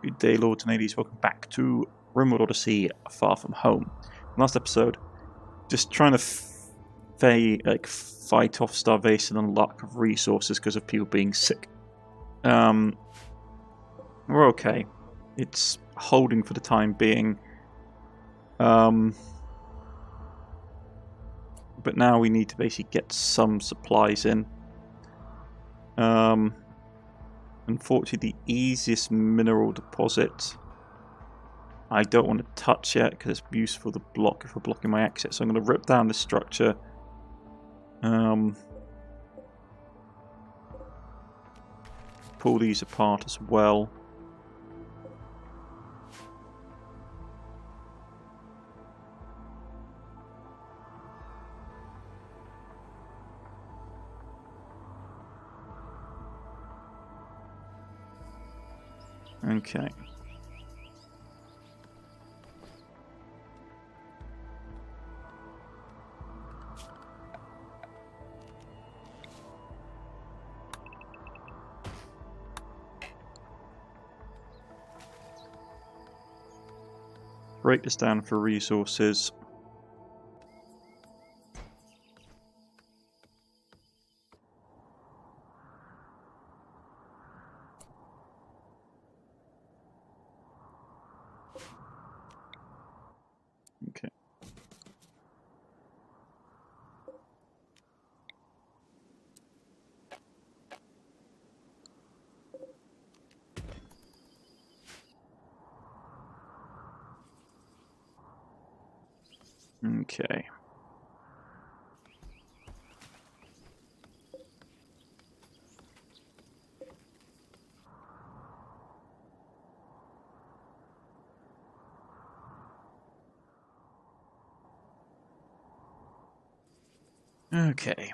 Good day, Lords and Ladies. Welcome back to Rimworld Odyssey, Far From Home. Last episode, just trying to fight off starvation and lack of resources because of people being sick. We're okay. It's holding for the time being. But now we need to basically get some supplies in. Unfortunately, the easiest mineral deposit I don't want to touch yet because it's useful to block if we're blocking my exit. So I'm going to rip down this structure. Pull these apart as well. Okay. Break this down for resources. Okay. Okay. Okay.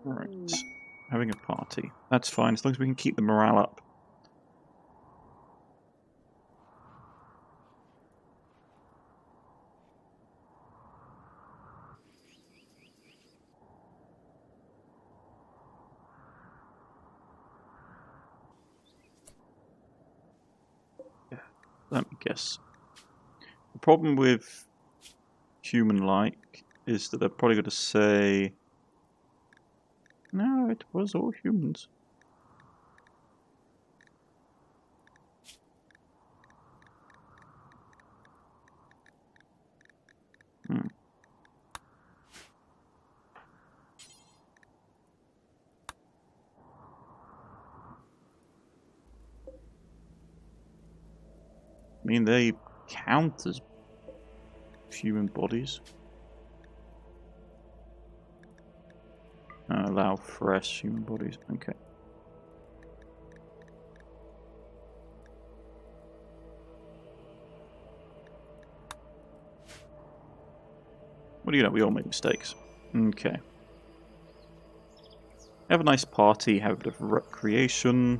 Right. Having a party. That's fine, as long as we can keep the morale up. Let me guess. The problem with human-like is that they're probably going to say, no, it was all humans. I mean, they count as human bodies. Allow fresh human bodies. Okay. What do you know? We all make mistakes. Okay. Have a nice party, have a bit of recreation.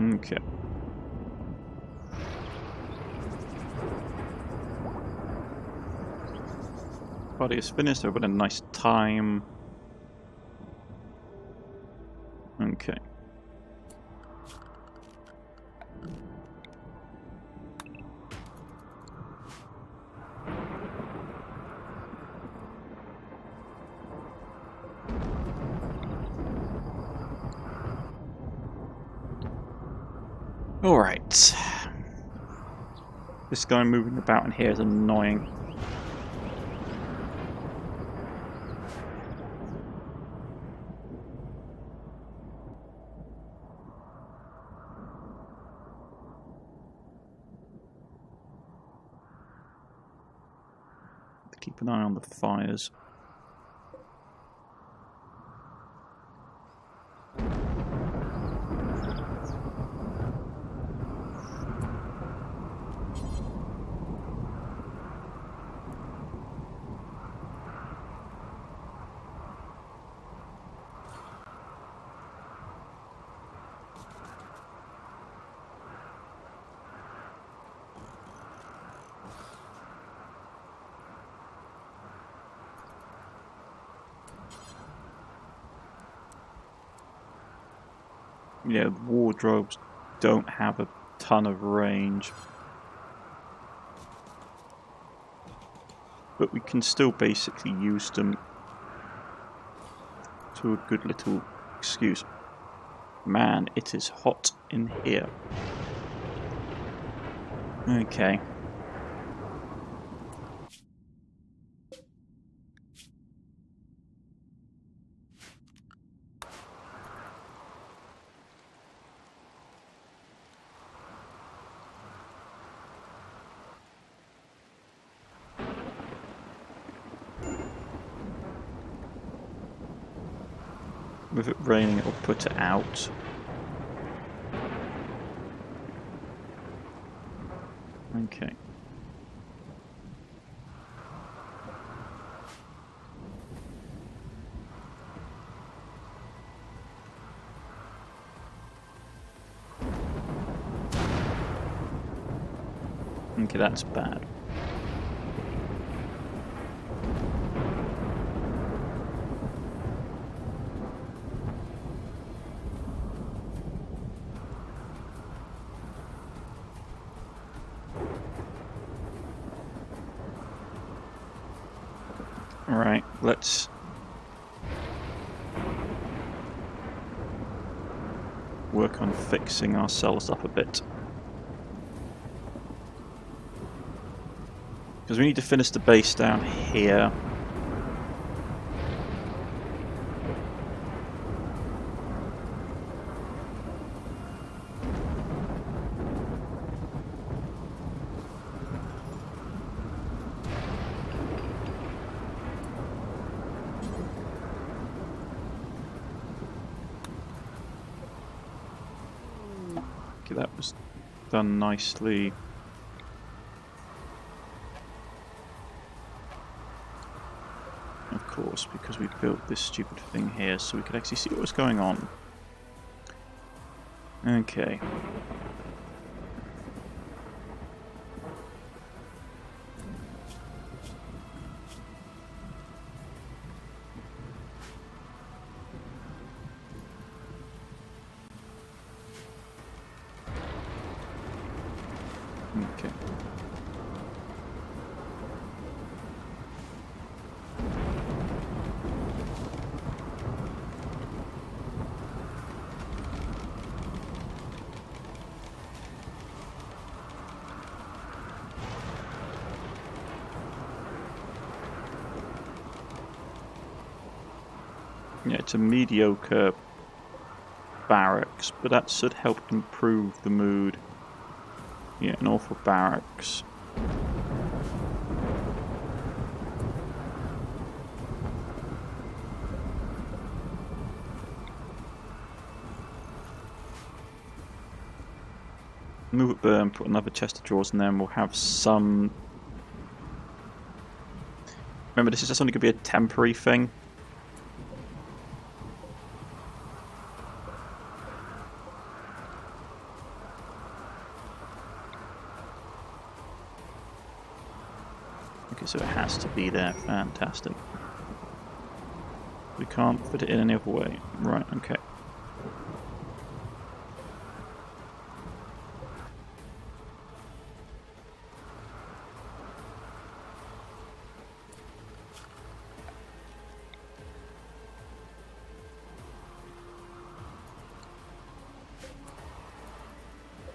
Okay. Party is finished. We've had a nice time. Okay. Alright. This guy moving about in here is annoying. Keep an eye on the fires. Yeah, wardrobes don't have a ton of range. But we can still basically use them to a good little excuse. Man, it is hot in here. Okay. With it raining, it'll put it out. Okay. Okay, that's bad. Alright, let's work on fixing ourselves up a bit. Because we need to finish the base down here. Okay, that was done nicely. Of course, because we built this stupid thing here so we could actually see what was going on. Okay. Okay. Yeah, it's a mediocre barracks, but that should help improve the mood. Yeah, an awful barracks. Move it there and put another chest of drawers in there and we'll have some... Remember, this is just only going to be a temporary thing. Okay, so it has to be there. Fantastic. We can't fit it in any other way. Right, okay.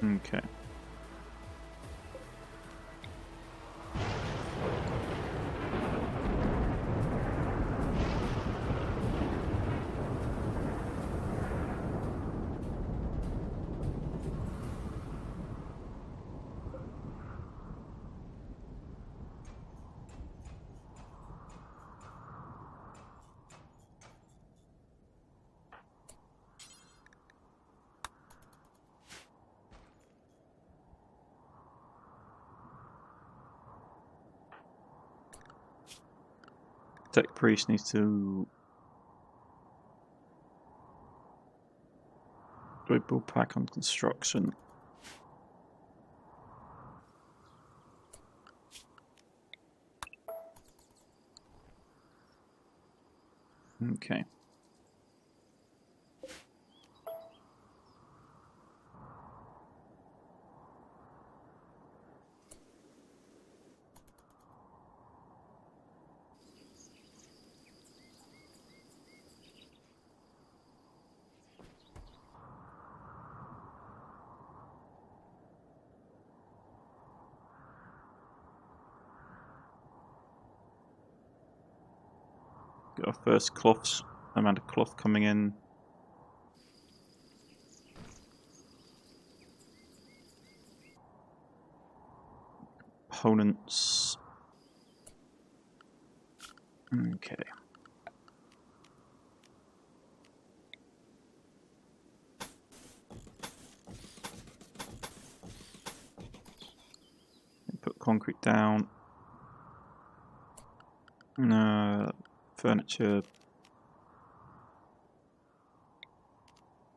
Okay. Tech priest needs to do a build pack on construction. Okay. Got our first amount of cloth coming in. Components. Okay. Put concrete down. Furniture.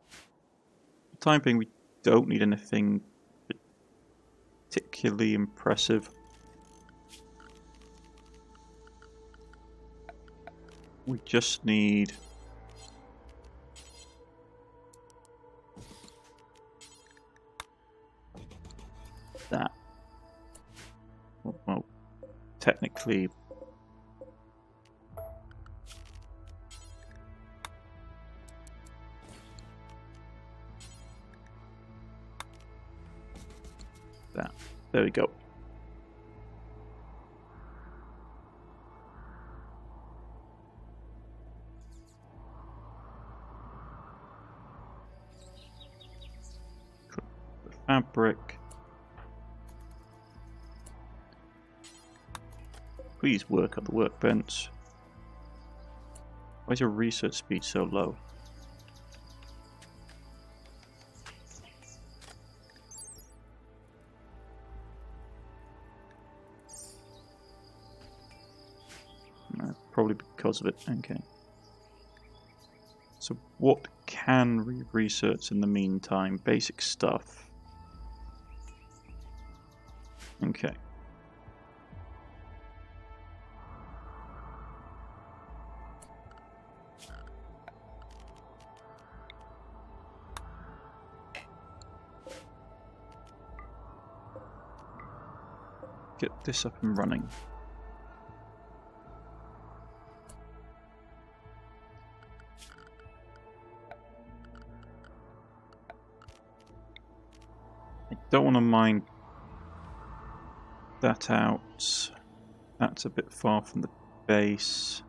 For the time being, we don't need anything particularly impressive. We just need that. Well, technically, that. There we go. The fabric. Please work at the workbench. Why is your research speed so low? Probably because of it. Okay. So what can we research in the meantime? Basic stuff. Okay. Get this up and running. I don't want to mine that out. That's a bit far from the base.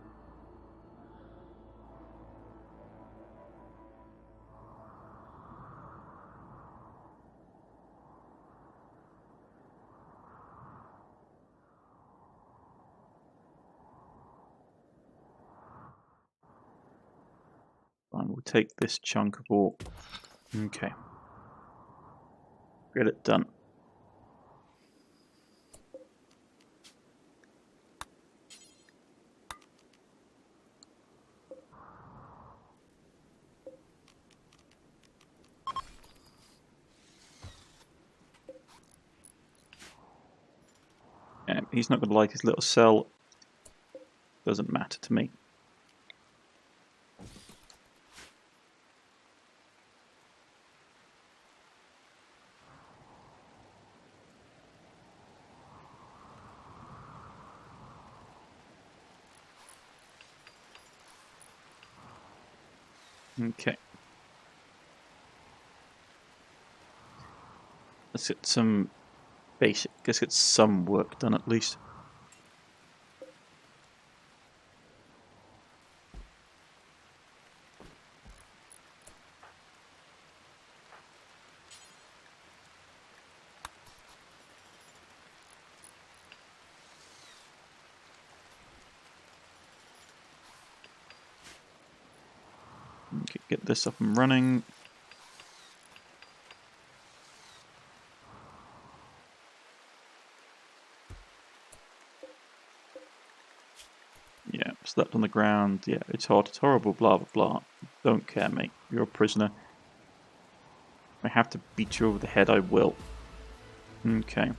Fine, we'll take this chunk of ore. Okay. Get it done. Yeah, he's not going to like his little cell. Doesn't matter to me. Okay. Let's get some basic, let's get some work done at least. Okay, get this up and running. Yeah, slept on the ground. Yeah, it's hot, it's horrible, blah blah blah. Don't care, mate. You're a prisoner. If I have to beat you over the head, I will. Okay.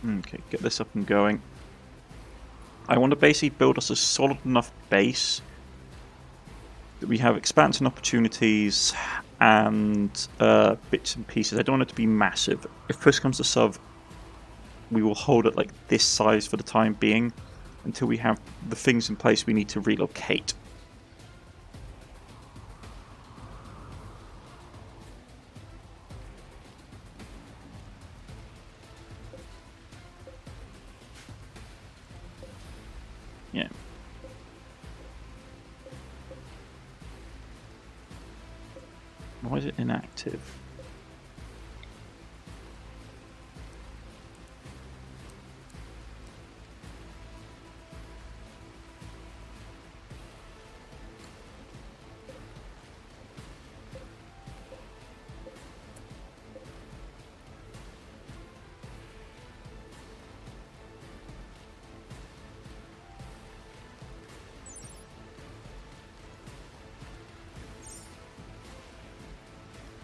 Okay, get this up and going. I want to basically build us a solid enough base that we have expansion opportunities and bits and pieces. I don't want it to be massive. If push comes to shove, we will hold it like this size for the time being until we have the things in place we need to relocate. Yeah. Why is it inactive?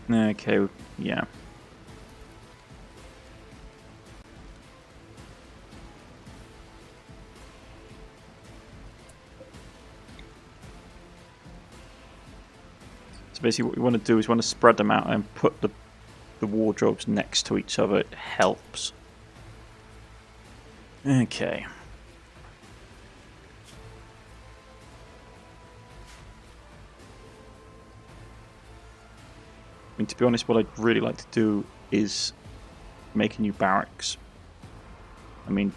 Okay, yeah. So basically what we want to do is we want to spread them out and put the wardrobes next to each other. It helps. Okay. I mean, to be honest, what I'd really like to do is make a new barracks. I mean,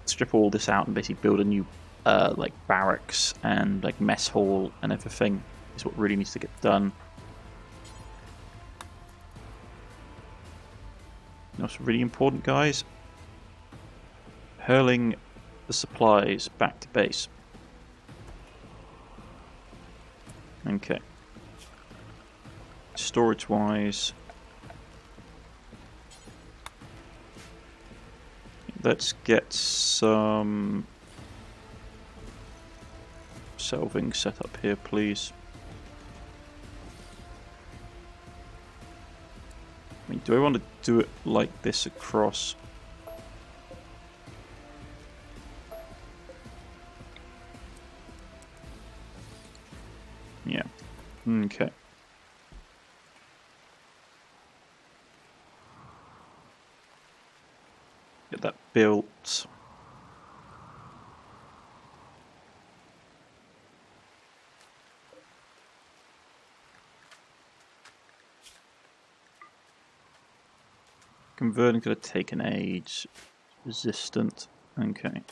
strip all this out and basically build a new, like, barracks and, like, mess hall and everything is what really needs to get done. You know what's really important, guys? Hurling the supplies back to base. Okay. Storage-wise, let's get some shelving set up here, please. I mean, do I want to do it like this across? Yeah. Okay. Get that built. Converting going to take an age. Resistant. Okay.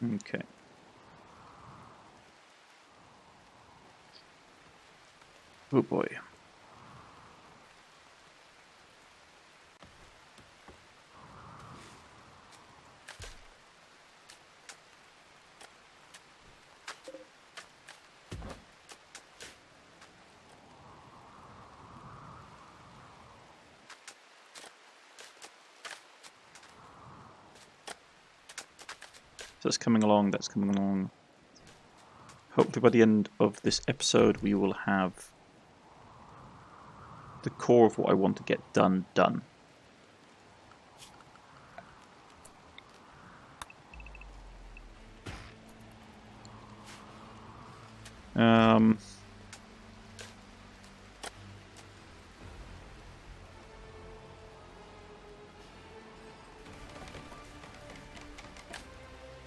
Okay. Oh boy. So that's coming along, that's coming along. Hopefully by the end of this episode we will have the core of what I want to get done.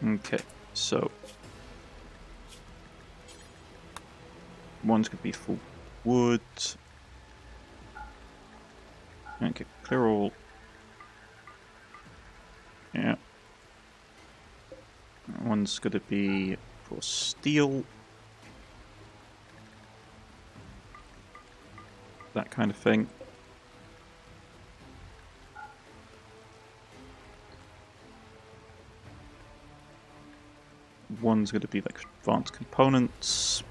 Okay, so one's going to be full wood. Okay, clear all. Yeah. One's going to be for steel. That kind of thing. One's going to be like advanced components.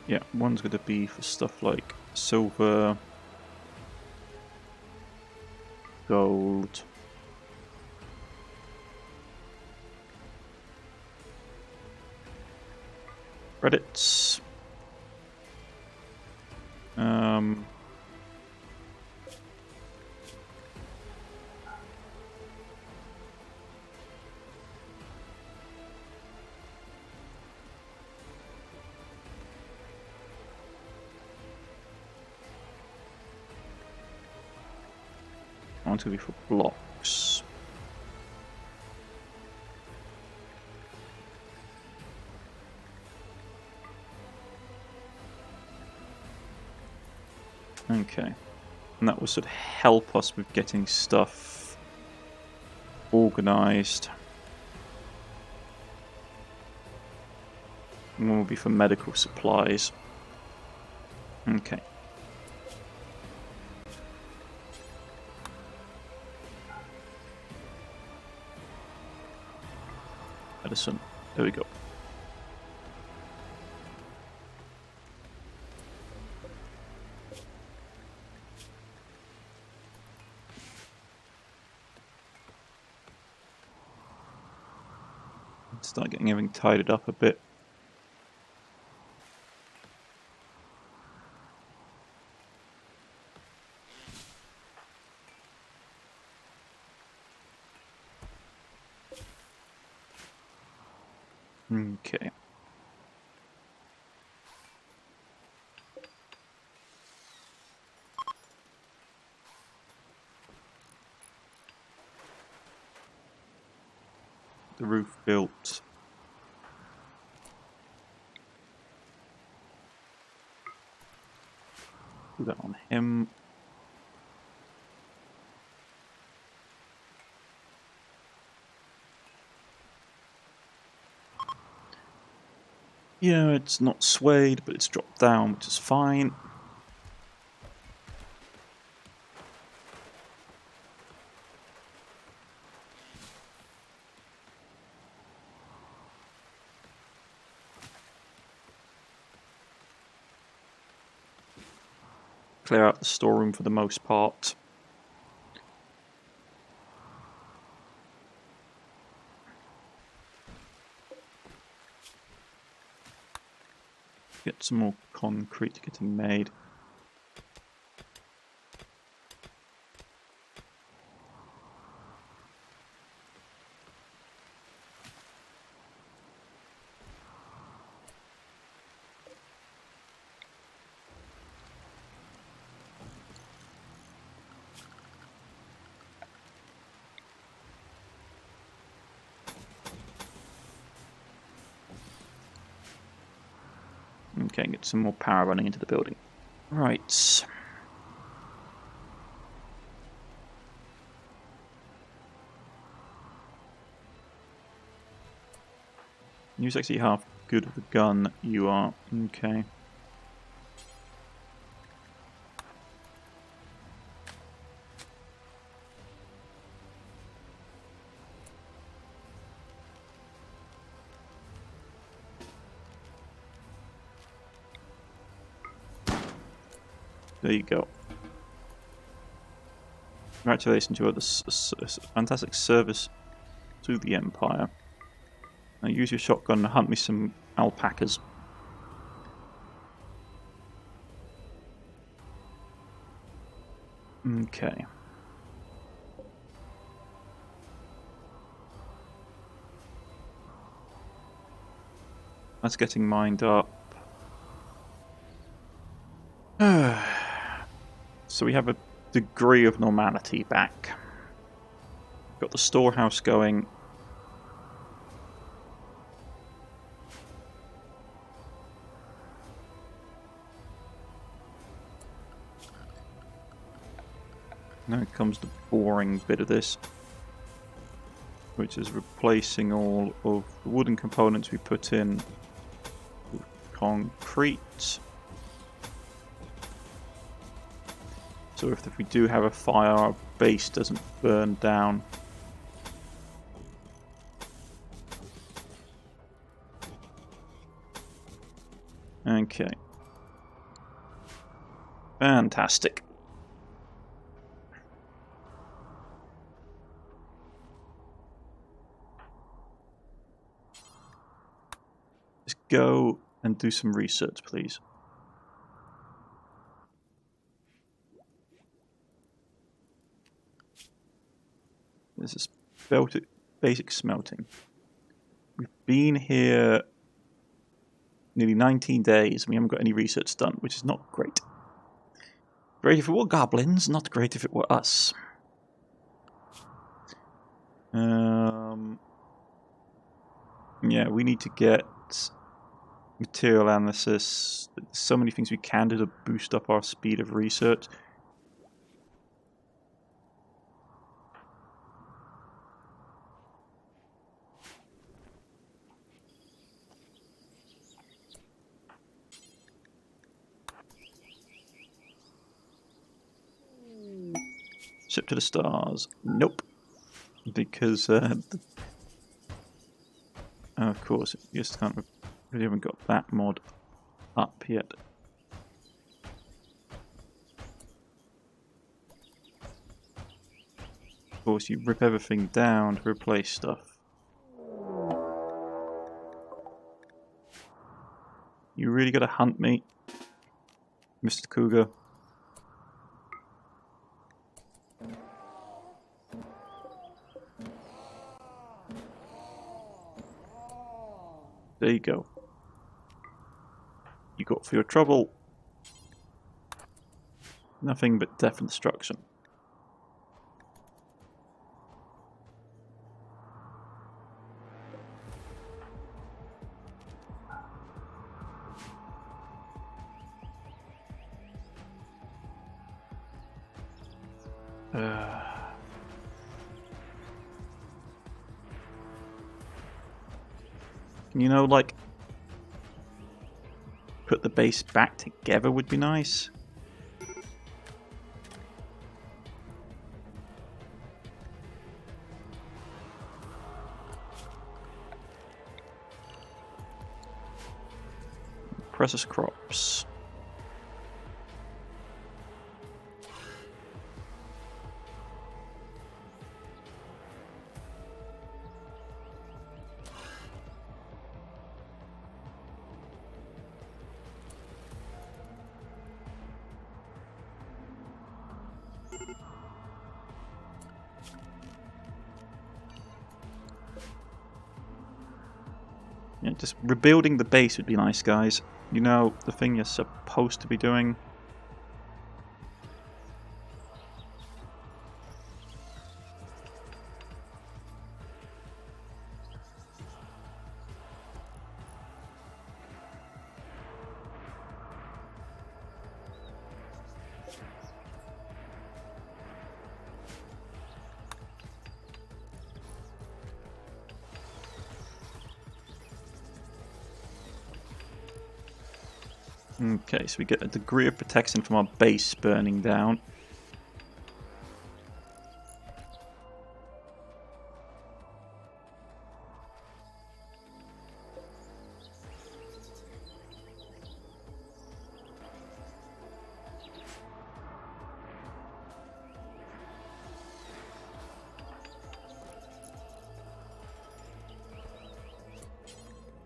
Yeah, one's going to be for stuff like silver, gold. Credits. I want to be for blocks. Okay, and that will sort of help us with getting stuff organised. And one will be for medical supplies. Okay. Medicine. There we go. Start getting everything tidied up a bit. Okay. The roof built. Do that on him. Yeah, it's not swayed, but it's dropped down, which is fine. Clear out the storeroom for the most part. Get some more concrete getting made. Okay, get some more power running into the building. Right. You're actually half good with the gun, you are. Okay. There you go. Congratulations, you are the fantastic service to the Empire. Now use your shotgun and hunt me some alpacas. Okay. That's getting mined up. So we have a degree of normality back. Got the storehouse going. Now comes the boring bit of this, which is replacing all of the wooden components we put in with concrete. So if we do have a fire, our base doesn't burn down. Okay. Fantastic. Just go and do some research, please. This is basic smelting. We've been here nearly 19 days and we haven't got any research done, which is not great. Great if it were goblins, not great if it were us. Yeah, we need to get material analysis. There's so many things we can do to boost up our speed of research. Ship to the stars. Nope. Because, of course, you just can't. We haven't got that mod up yet. Of course, you rip everything down to replace stuff. You really gotta hunt me, Mr. Cougar. There you go. You got for your trouble nothing but death and destruction. You know, like, put the base back together would be nice. Precious crops. Yeah, just rebuilding the base would be nice, guys. You know, the thing you're supposed to be doing. Okay, so we get a degree of protection from our base burning down.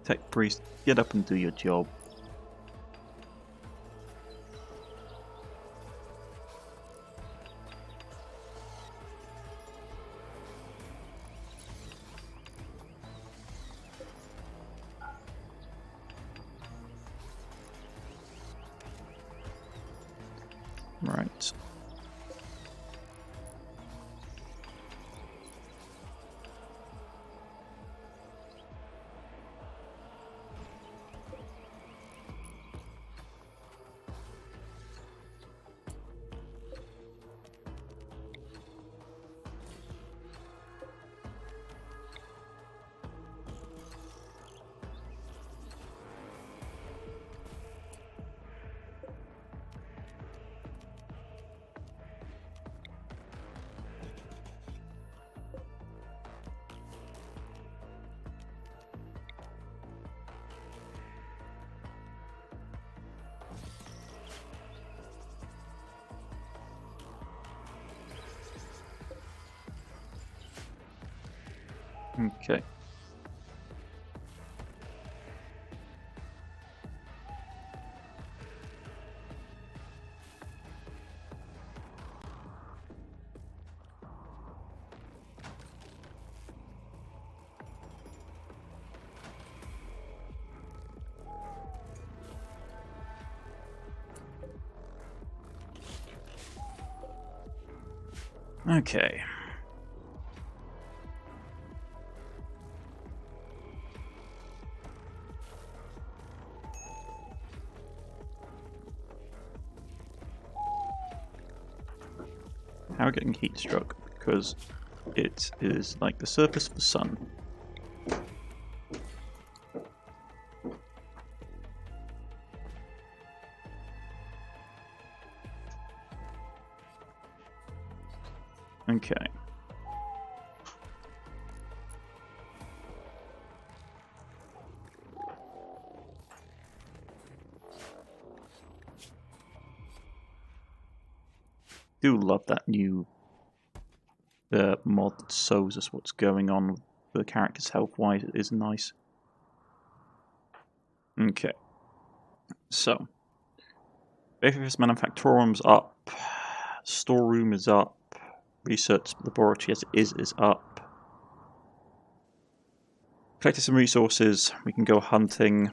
Tech priest, get up and do your job. Right. Okay. Okay. How are we getting heat struck? Because it is like the surface of the sun. Okay. Do love that new mod that shows us what's going on with the characters health-wise. It is nice. Okay. So, Babyface Manufactorum's up. Storeroom is up. Research laboratory as it is up. Collected some resources. We can go hunting.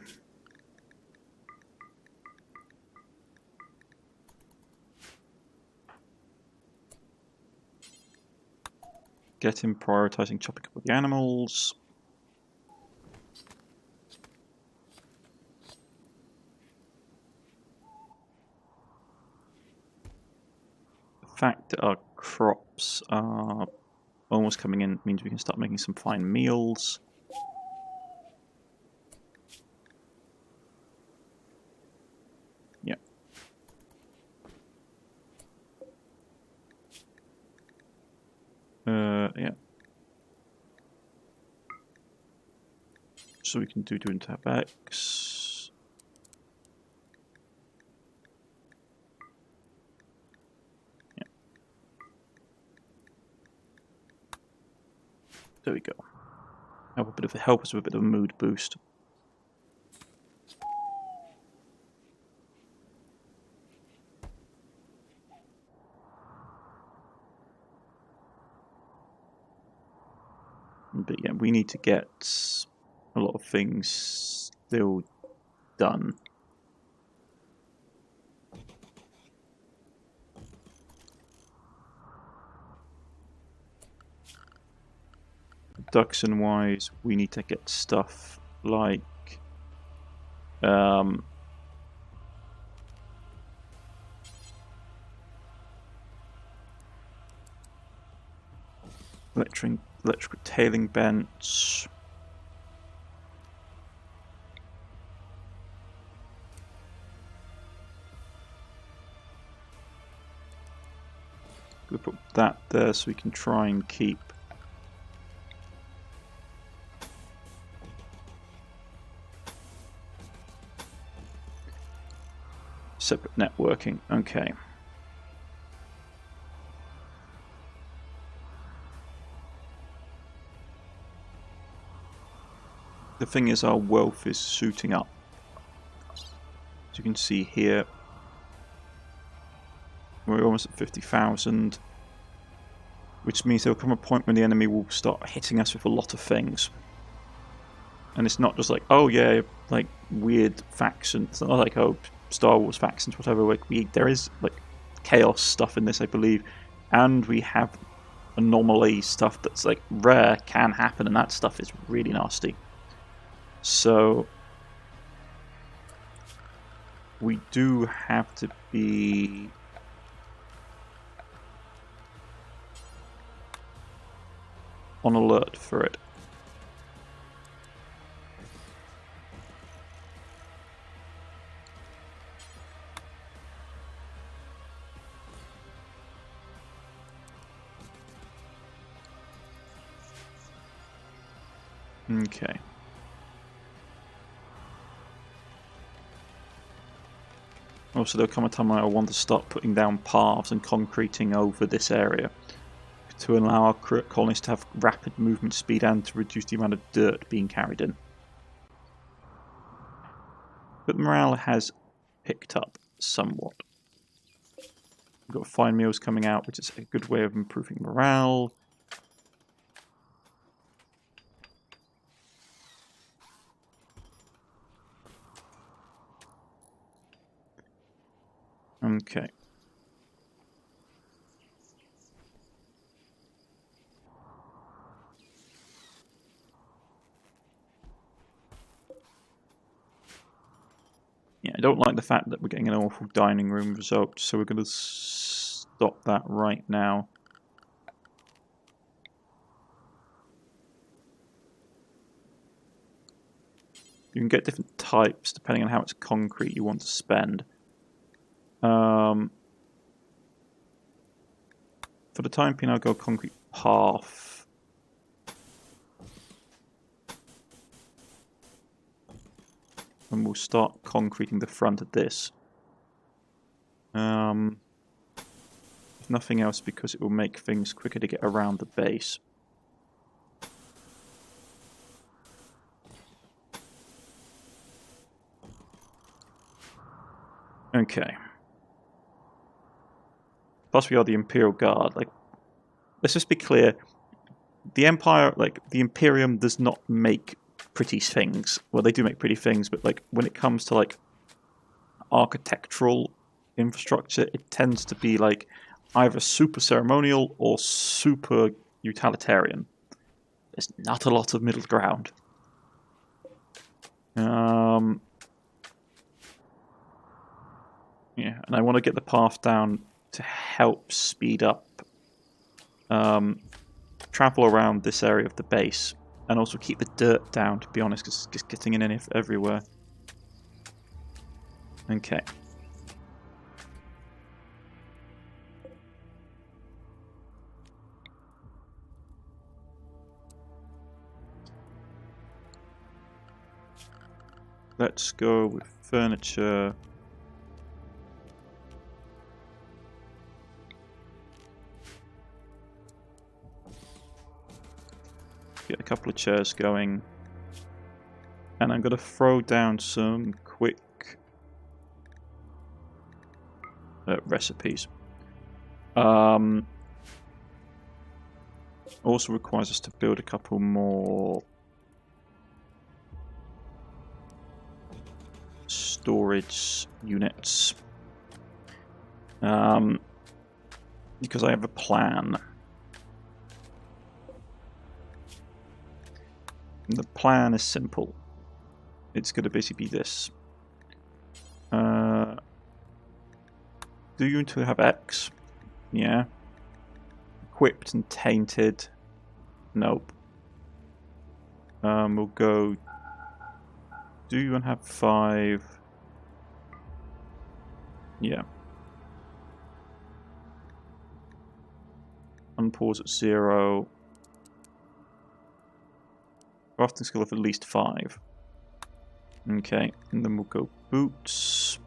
Get him prioritizing chopping up the animals. The fact that our crops are almost coming in means we can start making some fine meals. Yeah. Yeah. So we can do Dune and X. Yeah. There we go. Help us with a bit of a mood boost. But yeah, we need to get a lot of things still done. Production wise, we need to get stuff like electrical tailing bench. We'll put that there so we can try and keep separate networking. Okay. The thing is, our wealth is shooting up. As you can see here, we're almost at 50,000, which means there will come a point when the enemy will start hitting us with a lot of things. And it's not just like, oh yeah, like weird factions, it's not like, oh, Star Wars factions, whatever. Like there is like chaos stuff in this, I believe, and we have anomaly stuff that's like rare, can happen, and that stuff is really nasty. So we do have to be on alert for it. Okay. Also, there'll come a time when I want to start putting down paths and concreting over this area. to allow our colonists to have rapid movement speed and to reduce the amount of dirt being carried in. But morale has picked up somewhat. We've got fine meals coming out, which is a good way of improving morale. Okay. Yeah, I don't like the fact that we're getting an awful dining room result, so we're going to stop that right now. You can get different types depending on how much concrete you want to spend. For the time being, I'll go concrete path. And we'll start concreting the front of this. If nothing else, because it will make things quicker to get around the base. Okay. Plus we are the Imperial Guard. Like, let's just be clear. The Empire, like, the Imperium does not make pretty things. Well, they do make pretty things, but like when it comes to like architectural infrastructure, it tends to be like either super ceremonial or super utilitarian. There's not a lot of middle ground. Yeah, and I want to get the path down to help speed up travel around this area of the base, and also keep the dirt down, to be honest, because it's just getting in everywhere. Okay. Let's go with furniture. Get a couple of chairs going. And I'm going to throw down some quick recipes. Also requires us to build a couple more storage units. Because I have a plan. And the plan is simple. It's going to basically be this. Do you want to have X? Yeah. Equipped and tainted? Nope. We'll go... Do you want to have 5? Yeah. Unpause at 0. Crafting skill of at least 5. Okay, and then we'll go boots.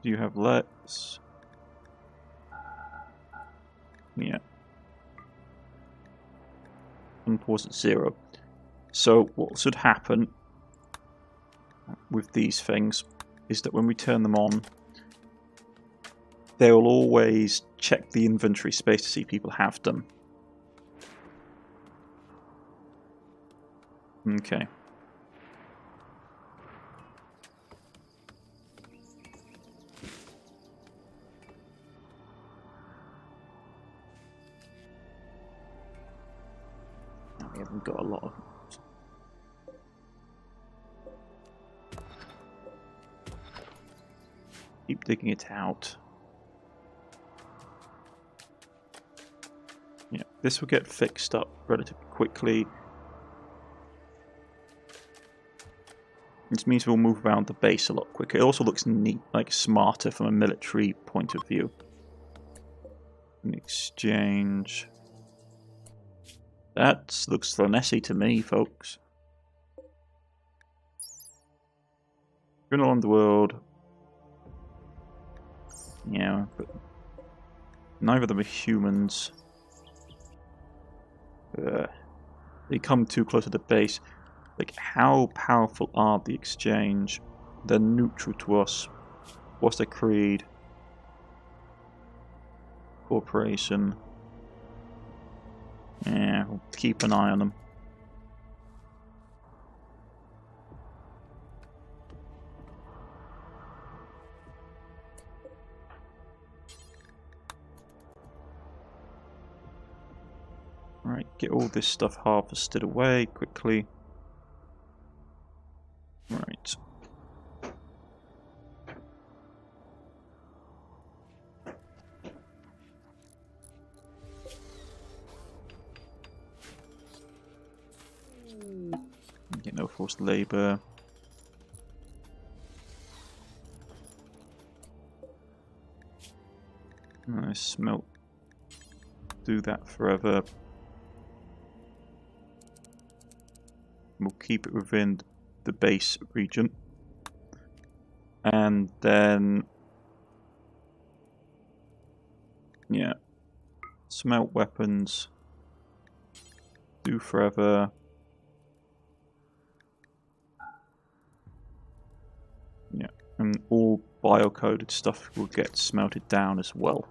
Do you have let's? Yeah. Unpause at 0. So what should happen with these things is that when we turn them on, they will always check the inventory space to see people have them. Okay. We haven't got a lot of... Keep digging it out. Yeah, this will get fixed up relatively quickly. This means we'll move around the base a lot quicker. It also looks neat, like smarter from a military point of view. In exchange. That looks Thronesi to me, folks. Journal Underworld. Yeah, but neither of them are humans. They come too close to the base. Like, how powerful are the Exchange? They're neutral to us. What's their creed? Corporation. Yeah, we'll keep an eye on them. Right, get all this stuff harvested away quickly. Right. Get no forced labour. Nice smelt. Do that forever. We'll keep it within the base region. And then, yeah, smelt weapons. Do forever. Yeah, and all biocoded stuff will get smelted down as well.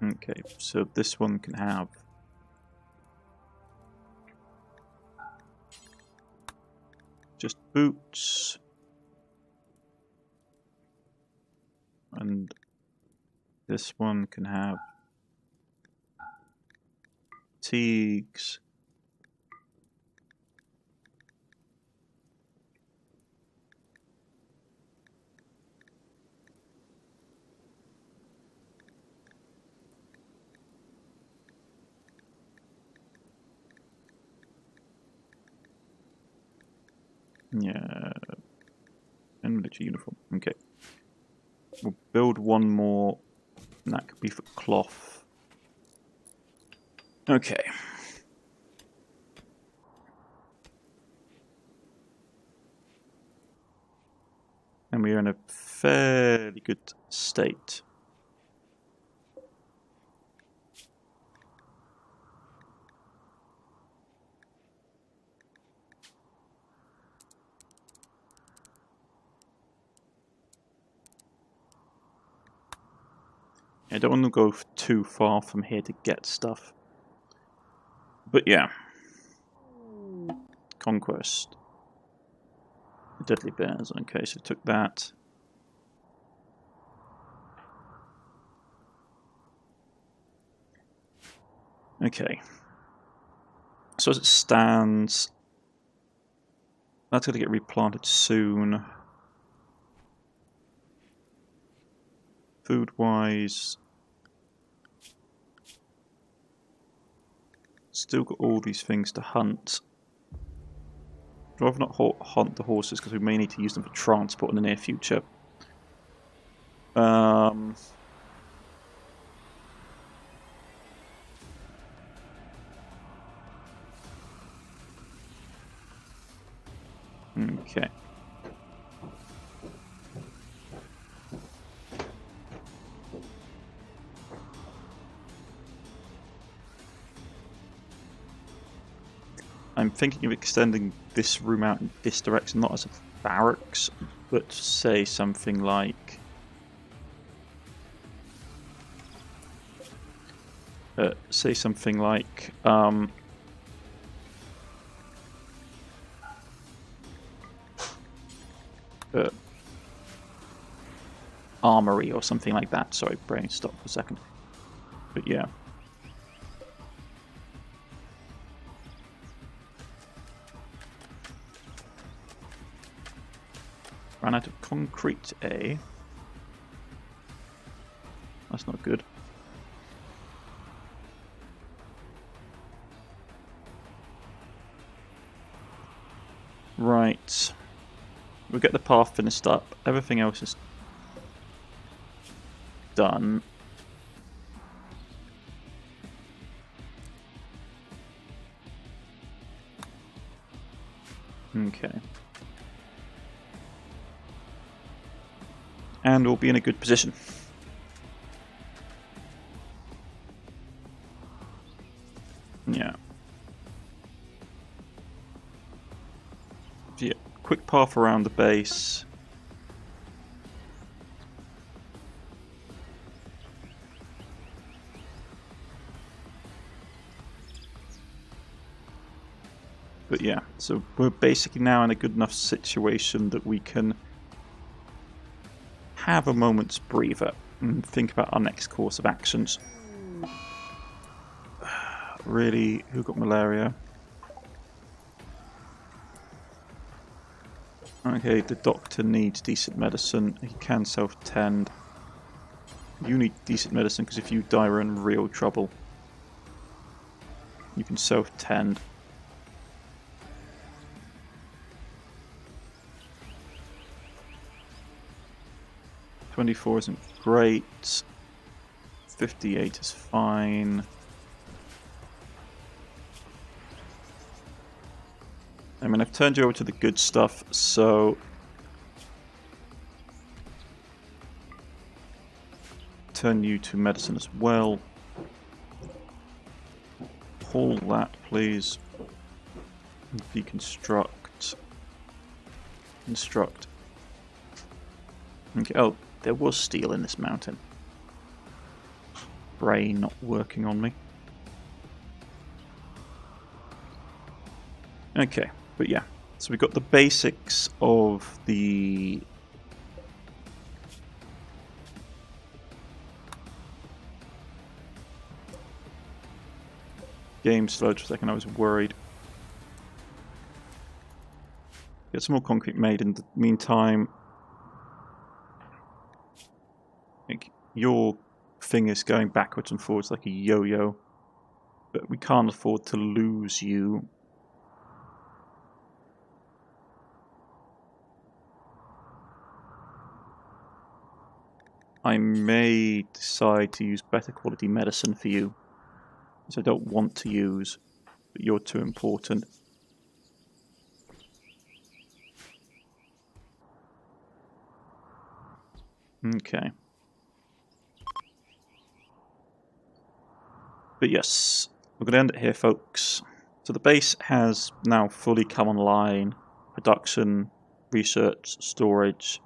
Okay, so this one can have just boots, and this one can have fatigues. Yeah, and military uniform. Okay, we'll build one more, and that could be for cloth. Okay. And we are in a fairly good state. I don't want to go too far from here to get stuff. But yeah. Conquest. Deadly Bears. Okay, so took that. Okay. So as it stands, that's going to get replanted soon. Food-wise, still got all these things to hunt. I'd rather not hunt the horses because we may need to use them for transport in the near future. Okay. I'm thinking of extending this room out in this direction, not as a barracks, but say something like armory or something like that. Sorry, brain stop for a second. But yeah. Ran out of concrete, eh? That's not good. Right. We'll get the path finished up. Everything else is done. Okay. And we'll be in a good position. Yeah. Yeah. Quick path around the base. But yeah, so we're basically now in a good enough situation that we can have a moment's breather and think about our next course of actions. Really, who got malaria? Okay, the doctor needs decent medicine. He can self-tend. You need decent medicine because if you die, we're in real trouble. You can self-tend. $24 isn't great. 58 is fine. I mean, I've turned you over to the good stuff, so turn you to medicine as well. Pull that, please. Deconstruct. Construct. Okay. Oh, there was steel in this mountain. Brain not working on me. Okay. But yeah, so we've got the basics of the game slowed for a second. I was worried. Get some more concrete made in the meantime. Your thing is going backwards and forwards like a yo-yo, but we can't afford to lose you. I may decide to use better quality medicine for you, which I don't want to use, but you're too important. Okay. But yes, we're going to end it here, folks. So the base has now fully come online. Production, research, storage.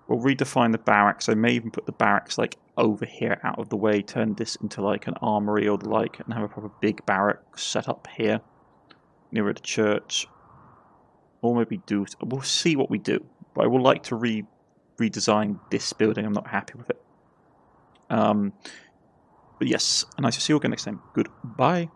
We'll redefine the barracks. I may even put the barracks like over here out of the way, turn this into like an armory or the like, and have a proper big barracks set up here nearer the church. Or maybe do... We'll see what we do. But I would like to redesign this building. I'm not happy with it. But yes, and I shall see you again next time. Goodbye.